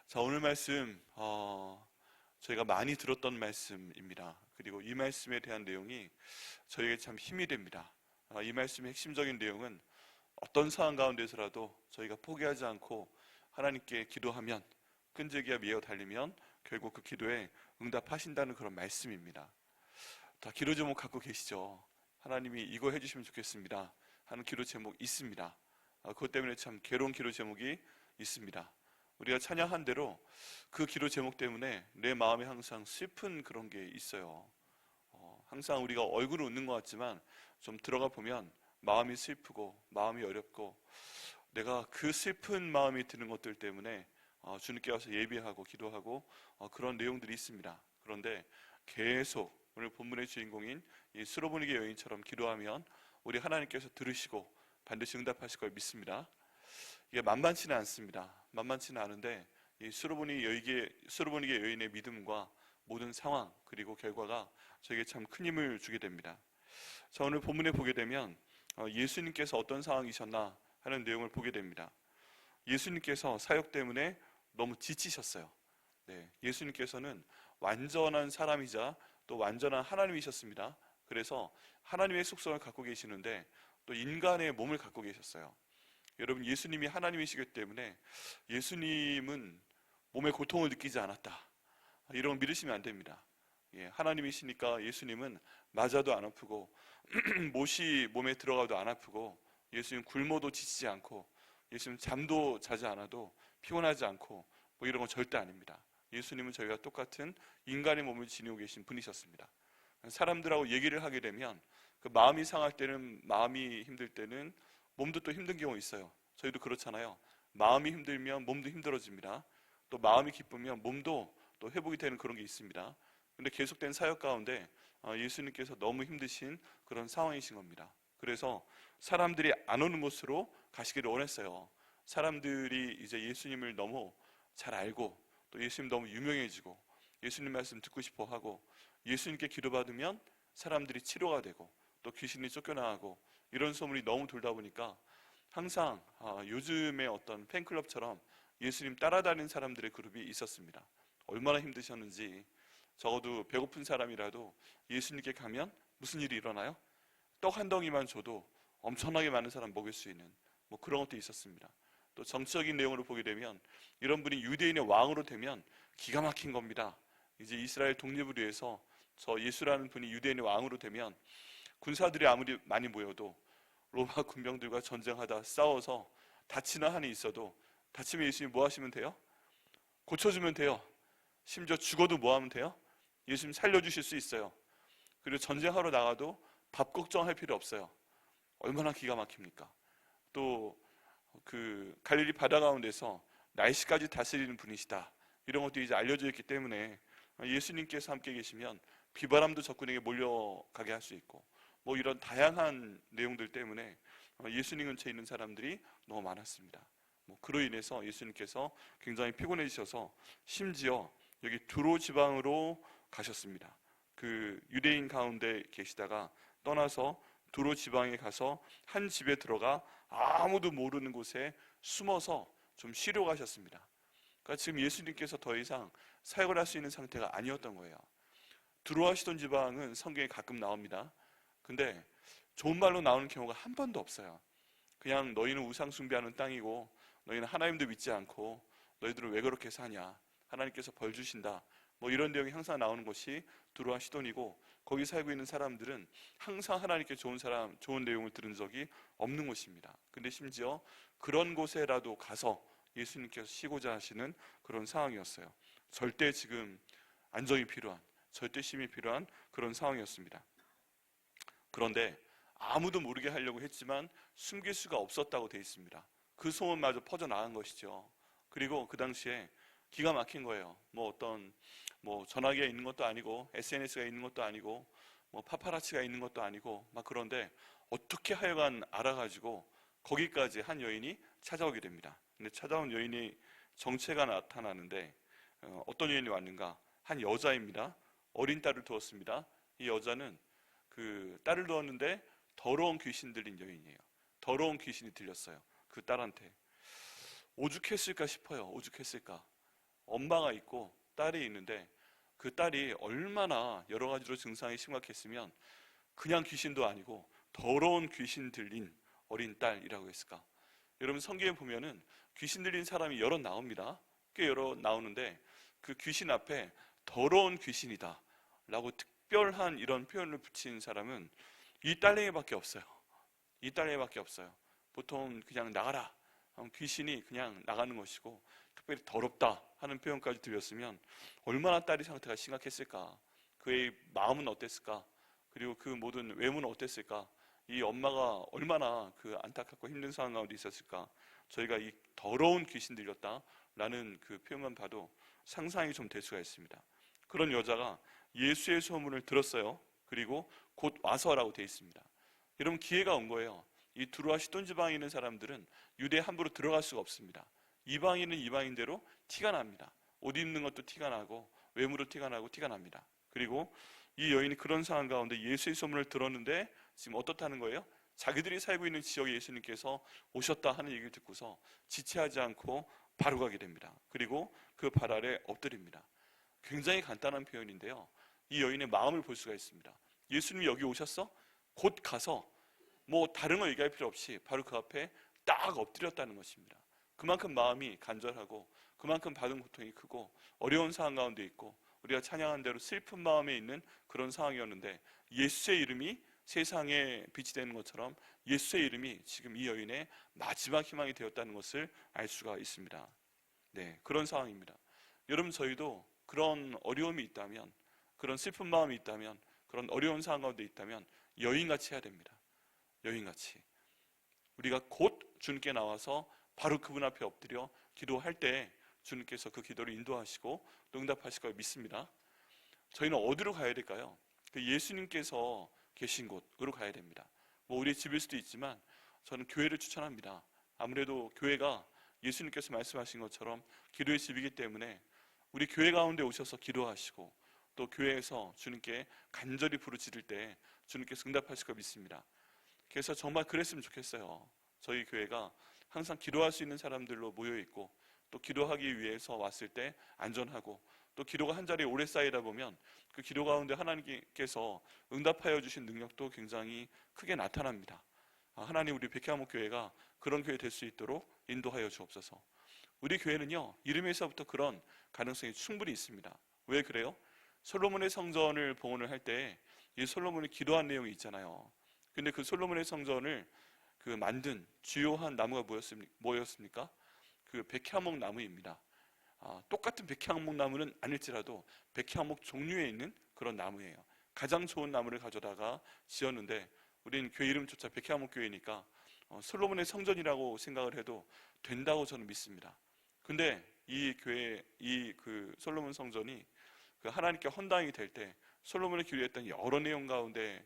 자, 오늘 말씀 저희가 많이 들었던 말씀입니다. 그리고 이 말씀에 대한 내용이 저에게 참 힘이 됩니다. 이 말씀의 핵심적인 내용은 어떤 상황 가운데서라도 저희가 포기하지 않고 하나님께 기도하면, 끈질기게 미어 달리면 결국 그 기도에 응답하신다는 그런 말씀입니다. 다 기도 제목 갖고 계시죠? 하나님이 이거 해주시면 좋겠습니다 하는 기도 제목 있습니다. 그것 때문에 참 괴로운 기도 제목이 있습니다. 우리가 찬양한 대로 그 기도 제목 때문에 내 마음에 항상 슬픈 그런 게 있어요. 항상 우리가 얼굴은 웃는 것 같지만 좀 들어가 보면 마음이 슬프고 마음이 어렵고, 내가 그 슬픈 마음이 드는 것들 때문에 주님께 와서 예배하고 기도하고 그런 내용들이 있습니다. 그런데 계속 오늘 본문의 주인공인 이 수로보니게 여인처럼 기도하면 우리 하나님께서 들으시고 반드시 응답하실 걸 믿습니다. 이게 만만치는 않습니다. 만만치는 않은데 이 수로보니게 여인의 믿음과 모든 상황 그리고 결과가 저에게 참 큰 힘을 주게 됩니다. 자, 오늘 본문에 보게 되면 예수님께서 어떤 상황이셨나 하는 내용을 보게 됩니다. 예수님께서 사역 때문에 너무 지치셨어요. 네, 예수님께서는 완전한 사람이자 또 완전한 하나님이셨습니다. 그래서 하나님의 속성을 갖고 계시는데 또 인간의 몸을 갖고 계셨어요. 여러분, 예수님이 하나님이시기 때문에 예수님은 몸의 고통을 느끼지 않았다, 이런 걸 믿으시면 안 됩니다. 하나님이시니까 예수님은 맞아도 안 아프고 못이 몸에 들어가도 안 아프고, 예수님 굶어도 지치지 않고, 예수님 잠도 자지 않아도 피곤하지 않고 뭐 이런 건 절대 아닙니다. 예수님은 저희가 똑같은 인간의 몸을 지니고 계신 분이셨습니다. 사람들하고 얘기를 하게 되면 그 마음이 상할 때는, 마음이 힘들 때는 몸도 또 힘든 경우 있어요. 저희도 그렇잖아요. 마음이 힘들면 몸도 힘들어집니다. 또 마음이 기쁘면 몸도 또 회복이 되는 그런 게 있습니다. 근데 계속된 사역 가운데 예수님께서 너무 힘드신 그런 상황이신 겁니다. 그래서 사람들이 안 오는 곳으로 가시기를 원했어요. 사람들이 이제 예수님을 너무 잘 알고 또 예수님 너무 유명해지고 예수님 말씀 듣고 싶어 하고, 예수님께 기도받으면 사람들이 치료가 되고 또 귀신이 쫓겨나가고 이런 소문이 너무 돌다 보니까 항상 요즘의 어떤 팬클럽처럼 예수님 따라다니는 사람들의 그룹이 있었습니다. 얼마나 힘드셨는지, 적어도 배고픈 사람이라도 예수님께 가면 무슨 일이 일어나요? 떡 한 덩이만 줘도 엄청나게 많은 사람 먹일 수 있는 뭐 그런 것도 있었습니다. 또 정치적인 내용으로 보게 되면 이런 분이 유대인의 왕으로 되면 기가 막힌 겁니다. 이제 이스라엘 독립을 위해서 저 예수라는 분이 유대인의 왕으로 되면 군사들이 아무리 많이 모여도 로마 군병들과 전쟁하다 싸워서 다치는 한이 있어도, 다치면 예수님이 뭐 하시면 돼요? 고쳐주면 돼요. 심지어 죽어도 뭐 하면 돼요? 예수님 살려주실 수 있어요. 그리고 전쟁하러 나가도 밥 걱정할 필요 없어요. 얼마나 기가 막힙니까? 또 그 갈릴리 바다 가운데서 날씨까지 다스리는 분이시다, 이런 것도 이제 알려져 있기 때문에 예수님께서 함께 계시면 비바람도 적군에게 몰려가게 할 수 있고, 뭐 이런 다양한 내용들 때문에 예수님 근처에 있는 사람들이 너무 많았습니다. 뭐 그로 인해서 예수님께서 굉장히 피곤해지셔서 심지어 여기 두로 지방으로 가셨습니다. 그 유대인 가운데 계시다가 떠나서 두로 지방에 가서 한 집에 들어가 아무도 모르는 곳에 숨어서 좀 쉬러 가셨습니다. 그러니까 지금 예수님께서 더 이상 사역을 할 수 있는 상태가 아니었던 거예요. 두로와 시돈 지방은 성경에 가끔 나옵니다. 근데 좋은 말로 나오는 경우가 한 번도 없어요. 그냥 너희는 우상 숭배하는 땅이고 너희는 하나님도 믿지 않고 너희들은 왜 그렇게 사냐, 하나님께서 벌 주신다, 뭐 이런 내용이 항상 나오는 곳이 두로와 시돈이고, 거기 살고 있는 사람들은 항상 하나님께 좋은 내용을 들은 적이 없는 곳입니다. 근데 심지어 그런 곳에라도 가서 예수님께서 쉬고자 하시는 그런 상황이었어요. 절대 지금 안정이 필요한, 절대 쉼이 필요한 그런 상황이었습니다. 그런데 아무도 모르게 하려고 했지만 숨길 수가 없었다고 되어 있습니다. 그 소문마저 퍼져나간 것이죠. 그리고 그 당시에 기가 막힌 거예요. 뭐 어떤 전화기가 있는 것도 아니고 SNS가 있는 것도 아니고 뭐 파파라치가 있는 것도 아니고 막, 그런데 어떻게 하여간 알아가지고 거기까지 한 여인이 찾아오게 됩니다. 근데 찾아온 여인이 정체가 나타나는데 어떤 여인이 왔는가? 한 여자입니다. 어린 딸을 두었습니다. 이 여자는 그 딸을 두었는데 더러운 귀신 들린 여인이에요. 더러운 귀신이 들렸어요. 그 딸한테. 오죽했을까 싶어요. 오죽했을까. 엄마가 있고 딸이 있는데 그 딸이 얼마나 여러 가지로 증상이 심각했으면 그냥 귀신도 아니고 더러운 귀신 들린 어린 딸이라고 했을까? 여러분 성경에 보면은 귀신 들린 사람이 여러 나옵니다. 꽤 여러 나오는데 그 귀신 앞에 더러운 귀신이다 라고 특별한 이런 표현을 붙인 사람은 이 딸내미밖에 없어요. 이 딸내미밖에 없어요. 보통 그냥 나가라, 귀신이 그냥 나가는 것이고, 특별히 더럽다 하는 표현까지 들렸으면 얼마나 딸의 상태가 심각했을까, 그의 마음은 어땠을까, 그리고 그 모든 외모는 어땠을까, 이 엄마가 얼마나 그 안타깝고 힘든 상황 가운데 있었을까. 저희가 이 더러운 귀신 들렸다 라는 그 표현만 봐도 상상이 좀 될 수가 있습니다. 그런 여자가 예수의 소문을 들었어요. 그리고 곧 와서라고 되어 있습니다. 여러분 기회가 온 거예요. 이 두루와 시돈 지방에 있는 사람들은 유대에 함부로 들어갈 수가 없습니다. 이방인은 이방인대로 티가 납니다. 옷 입는 것도 티가 나고 외모도 티가 나고 티가 납니다. 그리고 이 여인이 그런 상황 가운데 예수의 소문을 들었는데 지금 어떻다는 거예요? 자기들이 살고 있는 지역에 예수님께서 오셨다 하는 얘기를 듣고서 지체하지 않고 바로 가게 됩니다. 그리고 그 발 아래 엎드립니다. 굉장히 간단한 표현인데요, 이 여인의 마음을 볼 수가 있습니다. 예수님이 여기 오셨어? 곧 가서 뭐 다른 거 얘기할 필요 없이 바로 그 앞에 딱 엎드렸다는 것입니다. 그만큼 마음이 간절하고 그만큼 받은 고통이 크고 어려운 상황 가운데 있고 우리가 찬양한 대로 슬픈 마음에 있는 그런 상황이었는데, 예수의 이름이 세상에 빛이 되는 것처럼 예수의 이름이 지금 이 여인의 마지막 희망이 되었다는 것을 알 수가 있습니다. 네, 그런 상황입니다. 여러분 저희도 그런 어려움이 있다면, 그런 슬픈 마음이 있다면, 그런 어려운 상황 가운데 있다면 여인같이 해야 됩니다. 여인같이 우리가 곧 주님께 나와서 바로 그분 앞에 엎드려 기도할 때 주님께서 그 기도를 인도하시고 또 응답하실 걸 믿습니다. 저희는 어디로 가야 될까요? 그 예수님께서 계신 곳으로 가야 됩니다. 뭐 우리 집일 수도 있지만 저는 교회를 추천합니다. 아무래도 교회가 예수님께서 말씀하신 것처럼 기도의 집이기 때문에 우리 교회 가운데 오셔서 기도하시고 또 교회에서 주님께 간절히 부르짖을 때 주님께서 응답하실 걸 믿습니다. 그래서 정말 그랬으면 좋겠어요. 저희 교회가 항상 기도할 수 있는 사람들로 모여있고 또 기도하기 위해서 왔을 때 안전하고, 또 기도가 한 자리에 오래 쌓이다 보면 그 기도 가운데 하나님께서 응답하여 주신 능력도 굉장히 크게 나타납니다. 하나님 우리 백회암목 교회가 그런 교회 될 수 있도록 인도하여 주옵소서. 우리 교회는요 이름에서부터 그런 가능성이 충분히 있습니다. 왜 그래요? 솔로몬의 성전을 봉헌을 할 때 이 솔로몬이 기도한 내용이 있잖아요. 근데 그 솔로몬의 성전을 그 만든 주요한 나무가 뭐였습니까? 그 백향목 나무입니다. 똑같은 백향목 나무는 아닐지라도 백향목 종류에 있는 그런 나무예요. 가장 좋은 나무를 가져다가 지었는데 우리는 교회 이름조차 백향목 교회니까 솔로몬의 성전이라고 생각을 해도 된다고 저는 믿습니다. 근데 이 교회 그 솔로몬 성전이 그 하나님께 헌당이 될 때 솔로몬이 기도했던 여러 내용 가운데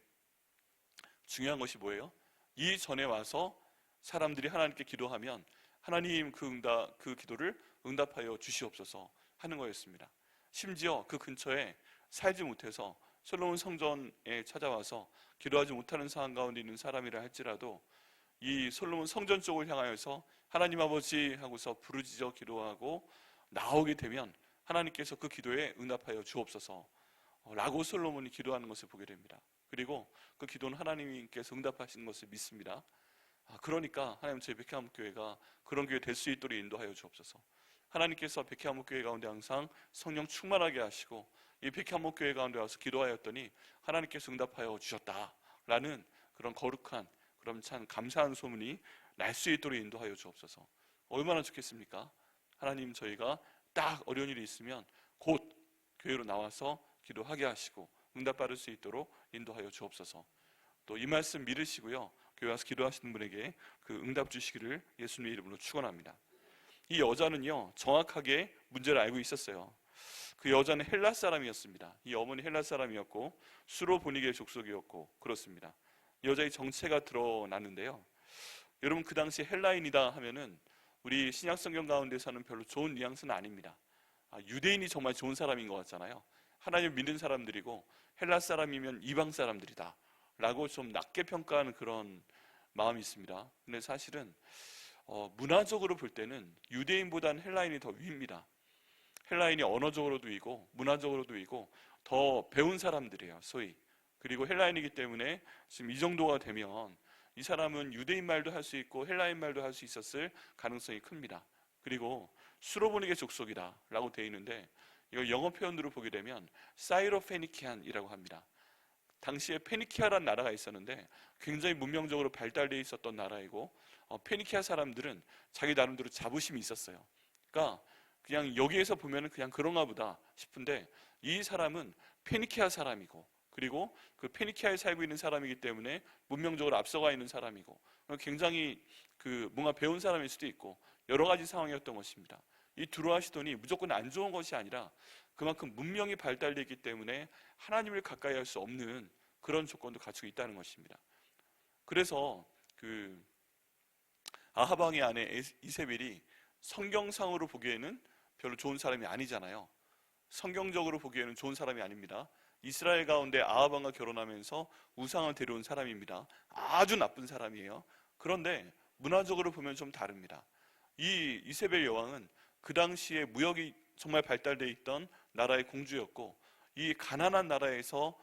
중요한 것이 뭐예요? 이 전에 와서 사람들이 하나님께 기도하면 하나님 그 기도를 응답하여 주시옵소서 하는 거였습니다. 심지어 그 근처에 살지 못해서 솔로몬 성전에 찾아와서 기도하지 못하는 상황 가운데 있는 사람이라 할지라도 이 솔로몬 성전 쪽을 향하여서 하나님 아버지 하고서 부르짖어 기도하고 나오게 되면 하나님께서 그 기도에 응답하여 주옵소서 라고 솔로몬이 기도하는 것을 보게 됩니다. 그리고 그 기도는 하나님께서 응답하시는 것을 믿습니다. 그러니까 하나님 저희 백회암목교회가 그런 교회 될 수 있도록 인도하여 주옵소서. 하나님께서 백회암목교회 가운데 항상 성령 충만하게 하시고 이 백회암목교회 가운데 와서 기도하였더니 하나님께서 응답하여 주셨다라는 그런 거룩한, 그럼 참 감사한 소문이 날 수 있도록 인도하여 주옵소서. 얼마나 좋겠습니까? 하나님 저희가 딱 어려운 일이 있으면 곧 교회로 나와서 기도하게 하시고 응답받을 수 있도록 인도하여 주옵소서. 또 이 말씀 믿으시고요, 교회 와서 기도하시는 분에게 그 응답 주시기를 예수님의 이름으로 축원합니다. 이 여자는요 정확하게 문제를 알고 있었어요. 그 여자는 헬라 사람이었습니다. 이 어머니 헬라 사람이었고 수로보니게 족속이었고 그렇습니다. 여자의 정체가 드러났는데요, 여러분 그 당시 헬라인이다 하면은 우리 신약 성경 가운데서는 별로 좋은 뉘앙스는 아닙니다. 유대인이 정말 좋은 사람인 것 같잖아요. 하나님 믿는 사람들이고 헬라 사람이면 이방 사람들이다 라고 좀 낮게 평가하는 그런 마음이 있습니다. 근데 사실은 문화적으로 볼 때는 유대인보다는 헬라인이 더 위입니다. 헬라인이 언어적으로도 이고 문화적으로도 이고 더 배운 사람들이에요, 소위. 그리고 헬라인이기 때문에 지금 이 정도가 되면 이 사람은 유대인 말도 할 수 있고 헬라인 말도 할 수 있었을 가능성이 큽니다. 그리고 수로보니게 족속이다 라고 되어 있는데, 이거 영어 표현으로 보게 되면 사이로페니키안이라고 합니다. 당시에 페니키아라는 나라가 있었는데 굉장히 문명적으로 발달되어 있었던 나라이고, 페니키아 사람들은 자기 나름대로 자부심이 있었어요. 그러니까 그냥 여기에서 보면 그냥 그런가 보다 싶은데, 이 사람은 페니키아 사람이고, 그리고 그 페니키아에 살고 있는 사람이기 때문에 문명적으로 앞서가 있는 사람이고, 굉장히 그 뭔가 배운 사람일 수도 있고 여러 가지 상황이었던 것입니다. 이 두로아시돈이 무조건 안 좋은 것이 아니라 그만큼 문명이 발달되어 있기 때문에 하나님을 가까이 할 수 없는 그런 조건도 갖추고 있다는 것입니다. 그래서 그 아합 왕의 아내 이세벨이 성경상으로 보기에는 별로 좋은 사람이 아니잖아요. 성경적으로 보기에는 좋은 사람이 아닙니다. 이스라엘 가운데 아합 왕과 결혼하면서 우상을 데려온 사람입니다. 아주 나쁜 사람이에요. 그런데 문화적으로 보면 좀 다릅니다. 이 이세벨 여왕은 그 당시에 무역이 정말 발달되어 있던 나라의 공주였고, 이 가난한 나라에서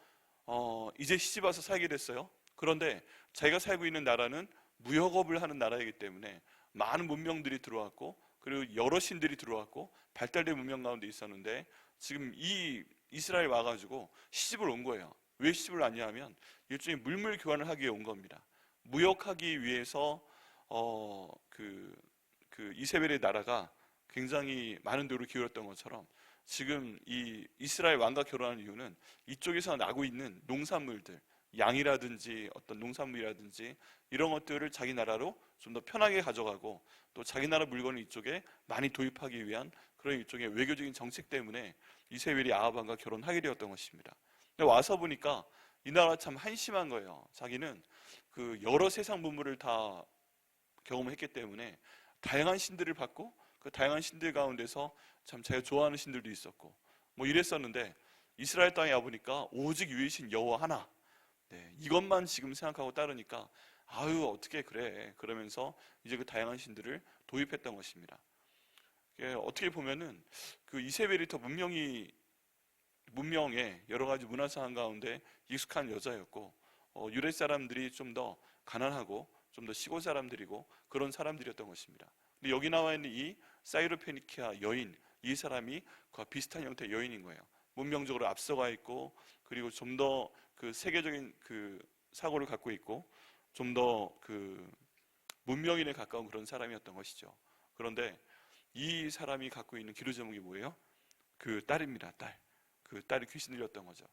이제 시집 와서 살게 됐어요. 그런데 자기가 살고 있는 나라는 무역업을 하는 나라이기 때문에 많은 문명들이 들어왔고, 그리고 여러 신들이 들어왔고 발달된 문명 가운데 있었는데, 지금 이 이스라엘 와가지고 시집을 온 거예요. 왜 시집을 왔냐 하면 일종의 물물 교환을 하기 위해 온 겁니다. 무역하기 위해서 그 이세벨의 나라가 굉장히 많은 노력을 기울였던 것처럼, 지금 이 이스라엘 왕과 결혼한 이유는 이쪽에서 나고 있는 농산물들, 양이라든지 어떤 농산물이라든지 이런 것들을 자기 나라로 좀 더 편하게 가져가고, 또 자기 나라 물건을 이쪽에 많이 도입하기 위한 그런 일종의 외교적인 정책 때문에 이세벨이 아합 왕과 결혼하게 되었던 것입니다. 근데 와서 보니까 이 나라 참 한심한 거예요. 자기는 그 여러 세상 문물을 다 경험했기 때문에 다양한 신들을 받고, 그 다양한 신들 가운데서 참 자기가 좋아하는 신들도 있었고 뭐 이랬었는데, 이스라엘 땅에 와보니까 오직 유일신 여호와 하나, 이것만 지금 생각하고 따르니까 아유 어떻게 그래, 그러면서 이제 그 다양한 신들을 도입했던 것입니다. 어떻게 보면은 그 이세벨이 더 문명에 여러 가지 문화 상황 가운데 익숙한 여자였고, 유대 사람들이 좀 더 가난하고 좀 더 시골 사람들이고 그런 사람들이었던 것입니다. 근데 여기 나와 있는 이 사이로페니키아 여인, 이 사람이 그와 비슷한 형태의 여인인 거예요. 문명적으로 앞서가 있고, 그리고 좀 더 그 세계적인 그 사고를 갖고 있고, 좀 더 그 문명인에 가까운 그런 사람이었던 것이죠. 그런데 이 사람이 갖고 있는 기도 제목이 뭐예요? 그 딸입니다. 딸. 그 딸이 귀신들이었던 거죠.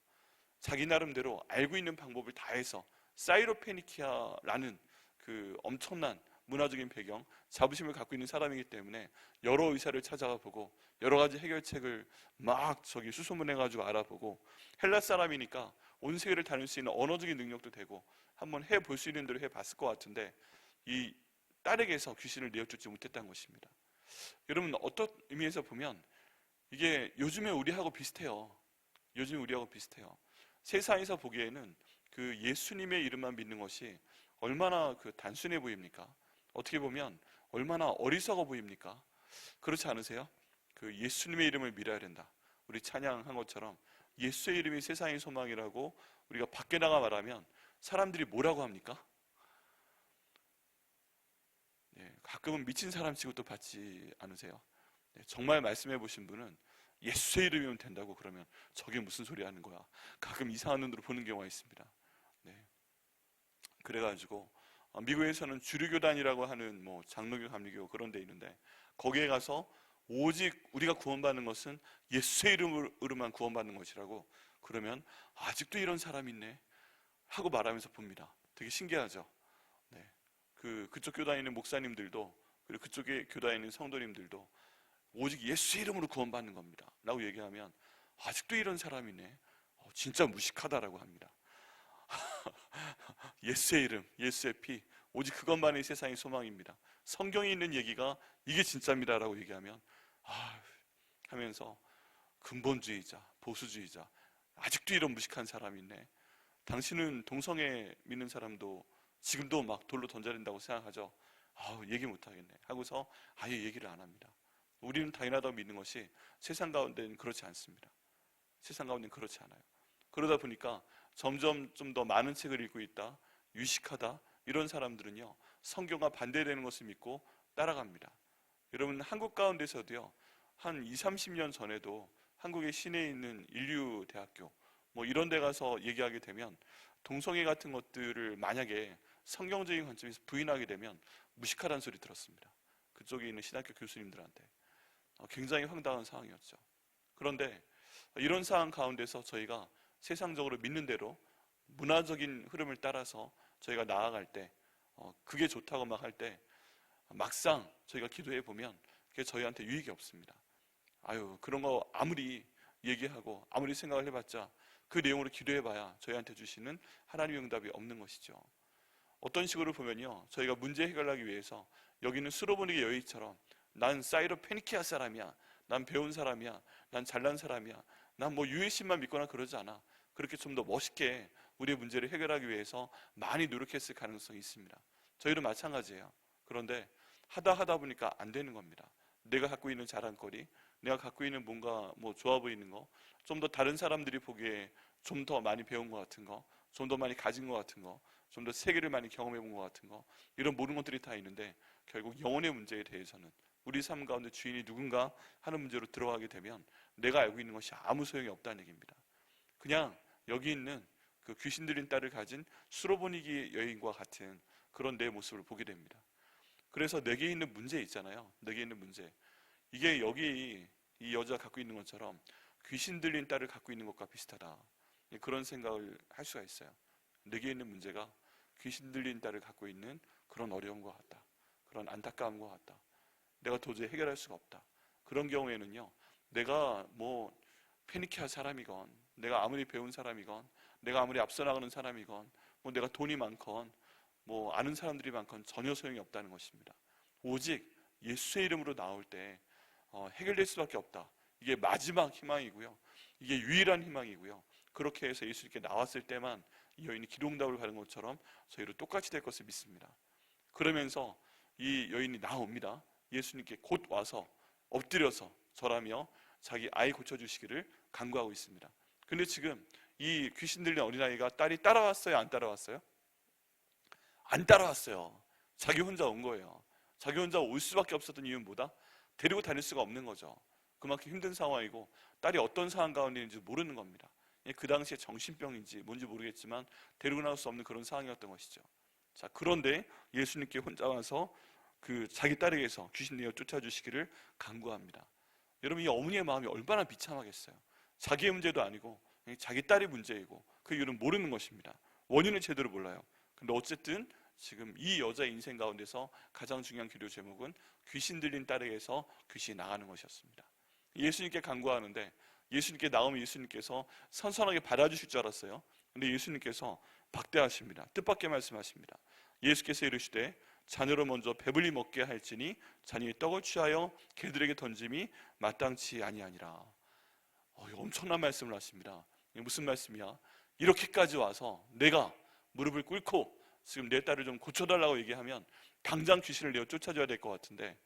자기 나름대로 알고 있는 방법을 다해서 사이로페니키아라는 그 엄청난 문화적인 배경, 자부심을 갖고 있는 사람이기 때문에 여러 의사를 찾아가 보고 여러 가지 해결책을 막 수소문해가지고 알아보고, 헬라 사람이니까 온 세계를 다닐 수 있는 언어적인 능력도 되고 한번 해볼 수 있는 대로 해봤을 것 같은데, 이 딸에게서 귀신을 내어쫓지 못했다는 것입니다. 여러분, 어떤 의미에서 보면 이게 요즘에 우리하고 비슷해요. 요즘 우리하고 비슷해요. 세상에서 보기에는 그 예수님의 이름만 믿는 것이 얼마나 그 단순해 보입니까? 어떻게 보면 얼마나 어리석어 보입니까? 그렇지 않으세요? 그 예수님의 이름을 믿어야 된다. 우리 찬양한 것처럼 예수의 이름이 세상의 소망이라고 우리가 밖에 나가 말하면 사람들이 뭐라고 합니까? 가끔은 미친 사람 취급도 받지 않으세요? 정말 말씀해 보신 분은 예수의 이름이면 된다고 그러면 저게 무슨 소리 하는 거야? 가끔 이상한 눈으로 보는 경우가 있습니다. 그래가지고 미국에서는 주류교단이라고 하는 뭐 장로교, 감리교 그런 데 있는데, 거기에 가서 오직 우리가 구원받는 것은 예수의 이름으로만 구원받는 것이라고 그러면 아직도 이런 사람이 있네 하고 말하면서 봅니다. 되게 신기하죠. 그쪽 교단에 있는 목사님들도, 그리고 그쪽에 교단에 있는 성도님들도 오직 예수의 이름으로 구원받는 겁니다 라고 얘기하면 아직도 이런 사람이네, 진짜 무식하다라고 합니다. 예수의 이름, 예수의 피, 오직 그것만이 세상의 소망입니다. 성경에 있는 얘기가 이게 진짜입니다라고 얘기하면 하면서 근본주의자, 보수주의자, 아직도 이런 무식한 사람이 있네. 당신은 동성애 믿는 사람도 지금도 막 돌로 던져낸다고 생각하죠? 얘기 못하겠네 하고서 아예 얘기를 안 합니다. 우리는 당연하다고 믿는 것이 세상 가운데는 그렇지 않습니다. 세상 가운데는 그렇지 않아요. 그러다 보니까 점점 좀 더 많은 책을 읽고 있다, 유식하다, 이런 사람들은요 성경과 반대되는 것을 믿고 따라갑니다. 여러분, 한국 가운데서도요 한 20, 30년 전에도 한국의 시내에 있는 인류대학교 뭐 이런 데 가서 얘기하게 되면 동성애 같은 것들을 만약에 성경적인 관점에서 부인하게 되면 무식하다는 소리 들었습니다. 그쪽에 있는 신학교 교수님들한테. 굉장히 황당한 상황이었죠. 그런데 이런 상황 가운데서 저희가 세상적으로 믿는 대로 문화적인 흐름을 따라서 저희가 나아갈 때 그게 좋다고 막 할 때 막상 저희가 기도해 보면 그게 저희한테 유익이 없습니다. 아유, 그런 거 아무리 얘기하고 아무리 생각을 해봤자 그 내용으로 기도해봐야 저희한테 주시는 하나님의 응답이 없는 것이죠. 어떤 식으로 보면요, 저희가 문제 해결하기 위해서 여기 있는 수로보니게 여인처럼 난 사이로페니키아 사람이야, 난 배운 사람이야, 난 잘난 사람이야, 난 뭐 유해신만 믿거나 그러지 않아, 그렇게 좀 더 멋있게 우리의 문제를 해결하기 위해서 많이 노력했을 가능성이 있습니다. 저희도 마찬가지예요. 그런데 하다 보니까 안 되는 겁니다. 내가 갖고 있는 자랑거리, 내가 갖고 있는 뭔가 뭐 좋아 보이는 거, 좀 더 다른 사람들이 보기에 좀 더 많이 배운 것 같은 거, 좀 더 많이 가진 것 같은 거, 좀 더 세계를 많이 경험해 본 것 같은 거, 이런 모든 것들이 다 있는데 결국 영혼의 문제에 대해서는 우리 삶 가운데 주인이 누군가 하는 문제로 들어가게 되면 내가 알고 있는 것이 아무 소용이 없다는 얘기입니다. 그냥 여기 있는 그 귀신 들린 딸을 가진 수로보니기 여인과 같은 그런 내 모습을 보게 됩니다. 그래서 내게 있는 문제 있잖아요. 내게 있는 문제, 이게 여기 이 여자가 갖고 있는 것처럼 귀신 들린 딸을 갖고 있는 것과 비슷하다, 그런 생각을 할 수가 있어요. 내게 있는 문제가 귀신 들린 딸을 갖고 있는 그런 어려움과 같다, 그런 안타까움과 같다, 내가 도저히 해결할 수가 없다. 그런 경우에는요, 내가 뭐 페니키아 사람이건, 내가 아무리 배운 사람이건, 내가 아무리 앞서 나가는 사람이건, 뭐 내가 돈이 많건, 뭐 아는 사람들이 많건 전혀 소용이 없다는 것입니다. 오직 예수의 이름으로 나올 때 해결될 수밖에 없다. 이게 마지막 희망이고요, 이게 유일한 희망이고요. 그렇게 해서 예수님께 나왔을 때만 이 여인이 기도응답을 받은 것처럼 저희로 똑같이 될 것을 믿습니다. 그러면서 이 여인이 나옵니다. 예수님께 곧 와서 엎드려서 절하며 자기 아이 고쳐주시기를 간구하고 있습니다. 근데 지금 이 귀신 들린 어린아이가 딸이 따라왔어요, 안 따라왔어요? 안 따라왔어요. 자기 혼자 온 거예요. 자기 혼자 올 수밖에 없었던 이유는 뭐다? 데리고 다닐 수가 없는 거죠. 그만큼 힘든 상황이고 딸이 어떤 상황 가운데 있는지 모르는 겁니다. 그 당시에 정신병인지 뭔지 모르겠지만 데리고 나올 수 없는 그런 상황이었던 것이죠. 자, 그런데 예수님께 혼자 와서 그 자기 딸에게서 귀신 내어 쫓아주시기를 간구합니다. 여러분, 이 어머니의 마음이 얼마나 비참하겠어요. 자기의 문제도 아니고 자기 딸의 문제이고 그 이유는 모르는 것입니다. 원인을 제대로 몰라요. 근데 어쨌든 지금 이 여자의 인생 가운데서 가장 중요한 기도 제목은 귀신 들린 딸에게서 귀신이 나가는 것이었습니다. 예수님께 간구하는데 예수님께 나오면 예수님께서 선선하게 받아주실 줄 알았어요. 근데 예수님께서 박대하십니다. 뜻밖의 말씀하십니다. 예수께서 이르시되 자녀를 먼저 배불리 먹게 할지니 자녀의 떡을 취하여 개들에게 던짐이 마땅치 아니하니라. 엄청난 말씀을 하십니다. 이게 무슨 말씀이야? 이렇게까지 와서 내가 무릎을 꿇고 지금 내 딸을 좀 고쳐달라고 얘기하면 당장 귀신을 내어 쫓아줘야 될 것 같은데,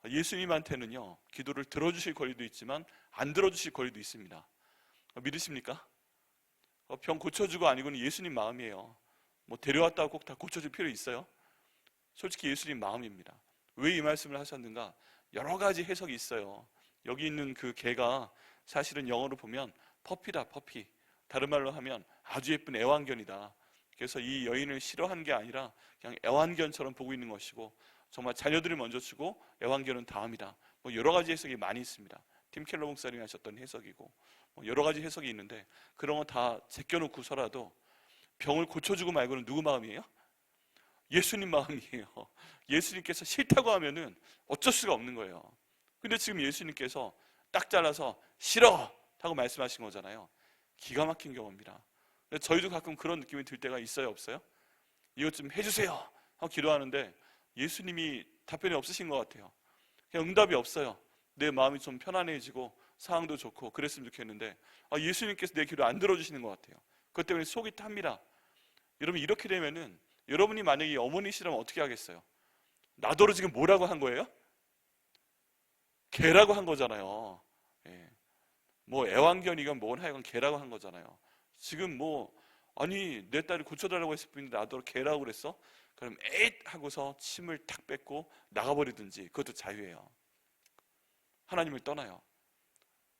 예수님한테는요 기도를 들어주실 권리도 있지만 안 들어주실 권리도 있습니다. 믿으십니까? 병 고쳐주고 아니고는 예수님 마음이에요. 뭐 데려왔다고 꼭 다 고쳐줄 필요 있어요? 솔직히 예수님 마음입니다. 왜 이 말씀을 하셨는가? 여러 가지 해석이 있어요. 여기 있는 그 개가 사실은 영어로 보면 퍼피다, 퍼피. 다른 말로 하면 아주 예쁜 애완견이다. 그래서 이 여인을 싫어한 게 아니라 그냥 애완견처럼 보고 있는 것이고, 정말 자녀들을 먼저 주고 애완견은 다음이다. 뭐 여러 가지 해석이 많이 있습니다. 팀 켈러 목사님이 하셨던 해석이고 뭐 여러 가지 해석이 있는데, 그런 거 다 제껴놓고서라도 병을 고쳐주고 말고는 누구 마음이에요? 예수님 마음이에요. 예수님께서 싫다고 하면은 어쩔 수가 없는 거예요. 근데 지금 예수님께서 딱 잘라서 싫어! 하고 말씀하신 거잖아요. 기가 막힌 경우입니다. 저희도 가끔 그런 느낌이 들 때가 있어요, 없어요? 이것 좀 해주세요 하고 기도하는데 예수님이 답변이 없으신 것 같아요. 그냥 응답이 없어요. 내 마음이 좀 편안해지고 상황도 좋고 그랬으면 좋겠는데 예수님께서 내 기도 안 들어주시는 것 같아요. 그것 때문에 속이 탑니다. 여러분, 이렇게 되면은 여러분이 만약에 어머니시라면 어떻게 하겠어요? 나더러 지금 뭐라고 한 거예요? 개라고 한 거잖아요. 예. 뭐 애완견이건 뭔 하여간 개라고 한 거잖아요. 지금 뭐 아니 내 딸이 고쳐달라고 했을 뿐인데 나더러 개라고 그랬어? 그럼 에잇 하고서 침을 탁 뱉고 나가버리든지, 그것도 자유예요. 하나님을 떠나요.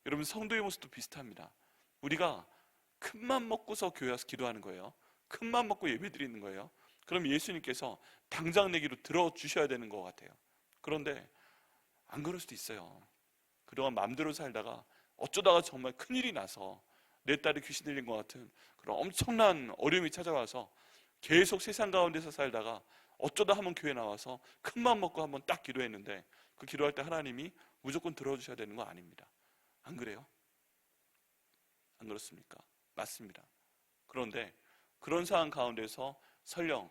여러분, 성도의 모습도 비슷합니다. 우리가 큰맘 먹고서 교회 와서 기도하는 거예요. 큰맘 먹고 예배 드리는 거예요. 그럼 예수님께서 당장 내기로 들어주셔야 되는 것 같아요. 그런데 안 그럴 수도 있어요. 그동안 마음대로 살다가 어쩌다가 정말 큰일이 나서 내 딸이 귀신 들린 것 같은 그런 엄청난 어려움이 찾아와서 계속 세상 가운데서 살다가 어쩌다 한번 교회 나와서 큰맘 먹고 한번 딱 기도했는데, 그 기도할 때 하나님이 무조건 들어주셔야 되는 거 아닙니다. 안 그래요? 안 그렇습니까? 맞습니다. 그런데 그런 상황 가운데서 설령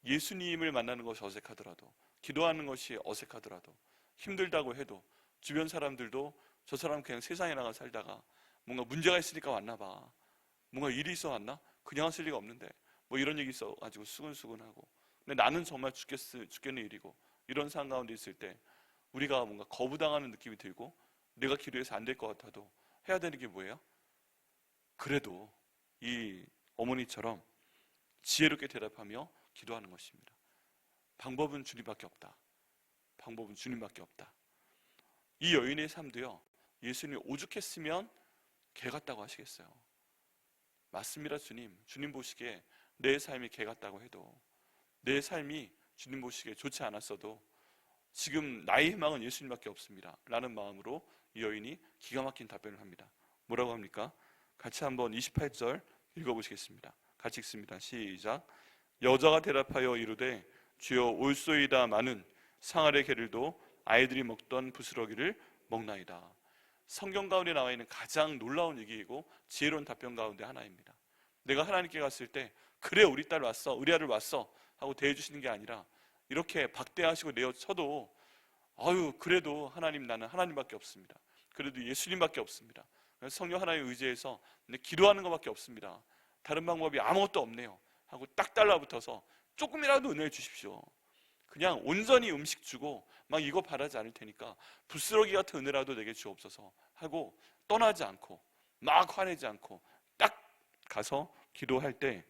예수님을 만나는 것이 어색하더라도, 기도하는 것이 어색하더라도, 힘들다고 해도 주변 사람들도 저 사람 그냥 세상에 나가 살다가 뭔가 문제가 있으니까 왔나 봐, 뭔가 일이 있어 왔나? 그냥 왔을 리가 없는데 뭐 이런 얘기 있어가지고 수근수근하고, 근데 나는 정말 죽겠는 일이고, 이런 상황 가운데 있을 때 우리가 뭔가 거부당하는 느낌이 들고 내가 기도해서 안 될 것 같아도 해야 되는 게 뭐예요? 그래도 이 어머니처럼 지혜롭게 대답하며 기도하는 것입니다. 방법은 주님밖에 없다. 방법은 주님밖에 없다. 이 여인의 삶도요, 예수님이 오죽했으면 개 같다고 하시겠어요? 맞습니다. 주님 보시기에 내 삶이 개 같다고 해도, 내 삶이 주님 보시기에 좋지 않았어도 지금 나의 희망은 예수님밖에 없습니다 라는 마음으로 이 여인이 기가 막힌 답변을 합니다. 뭐라고 합니까? 같이 한번 28절 읽어보시겠습니다. 같이 읽습니다. 시작. 여자가 대답하여 이르되 주여 올소이다. 마는 상아의 게를도 아이들이 먹던 부스러기를 먹나이다. 성경 가운데 나와 있는 가장 놀라운 얘기이고 지혜로운 답변 가운데 하나입니다. 내가 하나님께 갔을 때 그래 우리 딸 왔어, 우리 아들 왔어 하고 대해주시는 게 아니라 이렇게 박대하시고 내어쳐도 아유 그래도 하나님, 나는 하나님밖에 없습니다. 그래도 예수님밖에 없습니다. 성령 하나님 의지해서 기도하는 것밖에 없습니다. 다른 방법이 아무것도 없네요 하고 딱 달라붙어서 조금이라도 은혜를 주십시오. 그냥 온전히 음식 주고 막 이거 바라지 않을 테니까 부스러기 같은 은혜라도 내게 주옵소서 하고 떠나지 않고 막 화내지 않고 딱 가서 기도할 때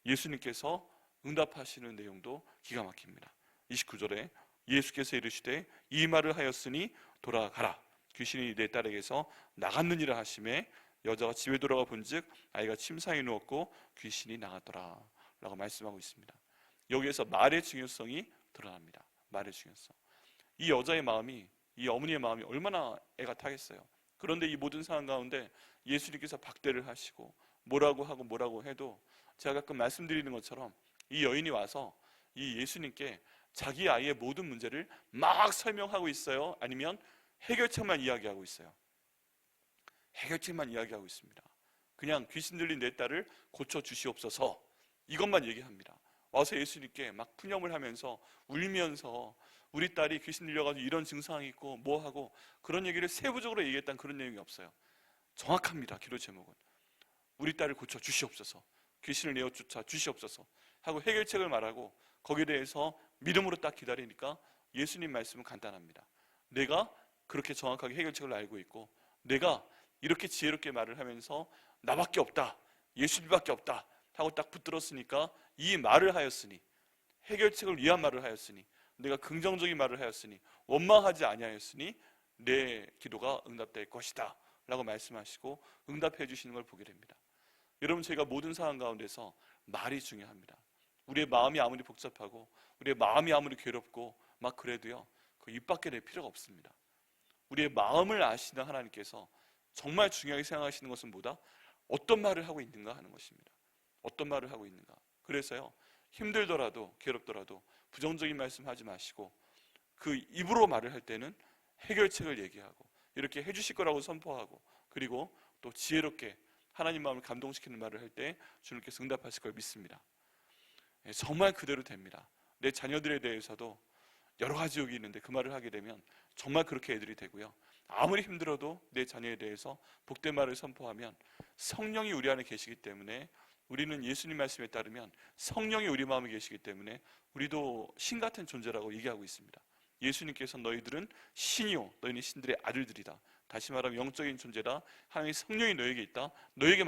예수님께서 응답하시는 내용도 기가 막힙니다. 29절에 예수께서 이르시되 이 말을 하였으니 돌아가라. 귀신이 내 딸에게서 나갔느니라 하시매 여자가 집에 돌아가 본즉 아이가 침상에 누웠고 귀신이 나갔더라 라고 말씀하고 있습니다. 여기에서 말의 중요성이 드러납니다. 말의 중요성. 이 여자의 마음이, 이 어머니의 마음이 얼마나 애가 타겠어요. 그런데 이 모든 상황 가운데 예수님께서 박대를 하시고 뭐라고 하고 뭐라고 해도 제가 가끔 말씀드리는 것처럼 이 여인이 와서 이 예수님께 자기 아이의 모든 문제를 막 설명하고 있어요? 아니면 해결책만 이야기하고 있어요? 해결책만 이야기하고 있습니다. 그냥 귀신 들린 내 딸을 고쳐주시옵소서 이것만 얘기합니다. 와서 예수님께 막 푸념을 하면서 울면서 우리 딸이 귀신 들려가지고 이런 증상이 있고 뭐하고 그런 얘기를 세부적으로 얘기했다는 그런 내용이 없어요. 정확합니다. 기도 제목은 우리 딸을 고쳐주시옵소서, 귀신을 내어쫓아 주시옵소서 하고 해결책을 말하고 거기에 대해서 믿음으로 딱 기다리니까 예수님 말씀은 간단합니다. 내가 그렇게 정확하게 해결책을 알고 있고 내가 이렇게 지혜롭게 말을 하면서 나밖에 없다, 예수님밖에 없다 하고 딱 붙들었으니까 이 말을 하였으니, 해결책을 위한 말을 하였으니, 내가 긍정적인 말을 하였으니, 원망하지 아니하였으니 내 기도가 응답될 것이다 라고 말씀하시고 응답해 주시는 걸 보게 됩니다. 여러분, 저희가 모든 상황 가운데서 말이 중요합니다. 우리의 마음이 아무리 복잡하고 우리의 마음이 아무리 괴롭고 막 그래도요, 그 입 밖에 낼 필요가 없습니다. 우리의 마음을 아시는 하나님께서 정말 중요하게 생각하시는 것은 뭐다? 어떤 말을 하고 있는가 하는 것입니다. 어떤 말을 하고 있는가. 그래서요, 힘들더라도 괴롭더라도 부정적인 말씀하지 마시고 그 입으로 말을 할 때는 해결책을 얘기하고 이렇게 해주실 거라고 선포하고, 그리고 또 지혜롭게 하나님 마음을 감동시키는 말을 할 때 주님께서 응답하실 걸 믿습니다. 정말 그대로 됩니다. 내 자녀들에 대해서도 여러 가지 욕이 있는데 그 말을 하게 되면 정말 그렇게 애들이 되고요, 아무리 힘들어도 내 자녀에 대해서 복된 말을 선포하면 성령이 우리 안에 계시기 때문에, 우리는 예수님 말씀에 따르면 성령이 우리 마음에 계시기 때문에 우리도 신 같은 존재라고 얘기하고 있습니다. 예수님께서 너희들은 신이요 너희는 신들의 아들들이다. 다시 말하면 영적인 존재다. 하나님의 성령이 너에게 있다. 너희가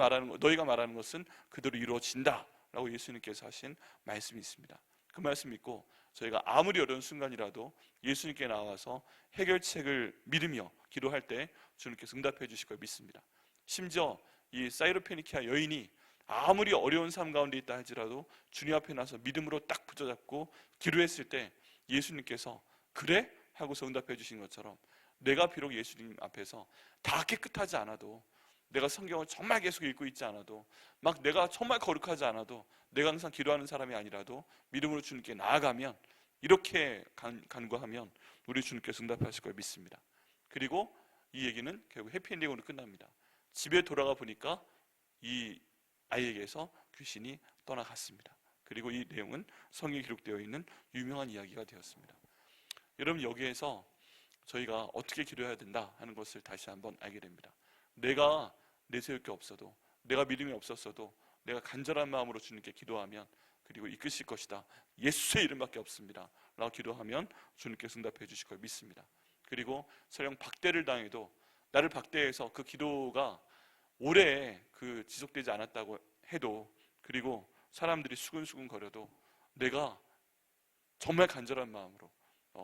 말하는 것은 그대로 이루어진다 라고 예수님께서 하신 말씀이 있습니다. 그 말씀 믿고 저희가 아무리 어려운 순간이라도 예수님께 나와서 해결책을 믿으며 기도할 때 주님께서 응답해 주실 걸 믿습니다. 심지어 이 사이로페니키아 여인이 아무리 어려운 삶 가운데 있다 할지라도 주님 앞에 나서 믿음으로 딱 붙잡고 기도했을 때 예수님께서 그래? 하고서 응답해 주신 것처럼 내가 비록 예수님 앞에서 다 깨끗하지 않아도, 내가 성경을 정말 계속 읽고 있지 않아도, 막 내가 정말 거룩하지 않아도, 내가 항상 기도하는 사람이 아니라도 믿음으로 주님께 나아가면, 이렇게 간구하면 우리 주님께서 응답하실 걸 믿습니다. 그리고 이 얘기는 결국 해피엔딩으로 끝납니다. 집에 돌아가 보니까 이 아이에게서 귀신이 떠나갔습니다. 그리고 이 내용은 성경에 기록되어 있는 유명한 이야기가 되었습니다. 여러분, 여기에서 저희가 어떻게 기도해야 된다 하는 것을 다시 한번 알게 됩니다. 내가 내세울 게 없어도, 내가 믿음이 없었어도 내가 간절한 마음으로 주님께 기도하면, 그리고 이끄실 것이다, 예수의 이름밖에 없습니다 라고 기도하면 주님께서 응답해 주실 걸 믿습니다. 그리고 설령 박대를 당해도, 나를 박대해서 그 기도가 오래 지속되지 않았다고 해도, 그리고 사람들이 수근수근 거려도 내가 정말 간절한 마음으로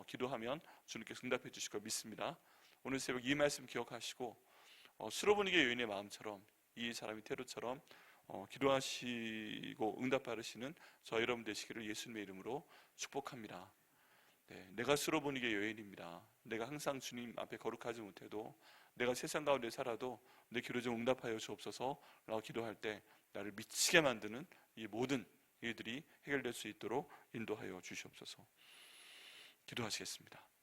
기도하면 주님께서 응답해 주실 걸 믿습니다. 오늘 새벽 이 말씀 기억하시고 수로보니게 여인의 마음처럼, 이 사람이 테로처럼 기도하시고 응답받으시는 저 여러분 되시기를 예수님의 이름으로 축복합니다. 네, 내가 수로보니게 여인입니다. 내가 항상 주님 앞에 거룩하지 못해도, 내가 세상 가운데 살아도 내 기도 좀 응답하여 주옵소서 라고 기도할 때 나를 미치게 만드는 이 모든 일들이 해결될 수 있도록 인도하여 주시옵소서. 기도하시겠습니다.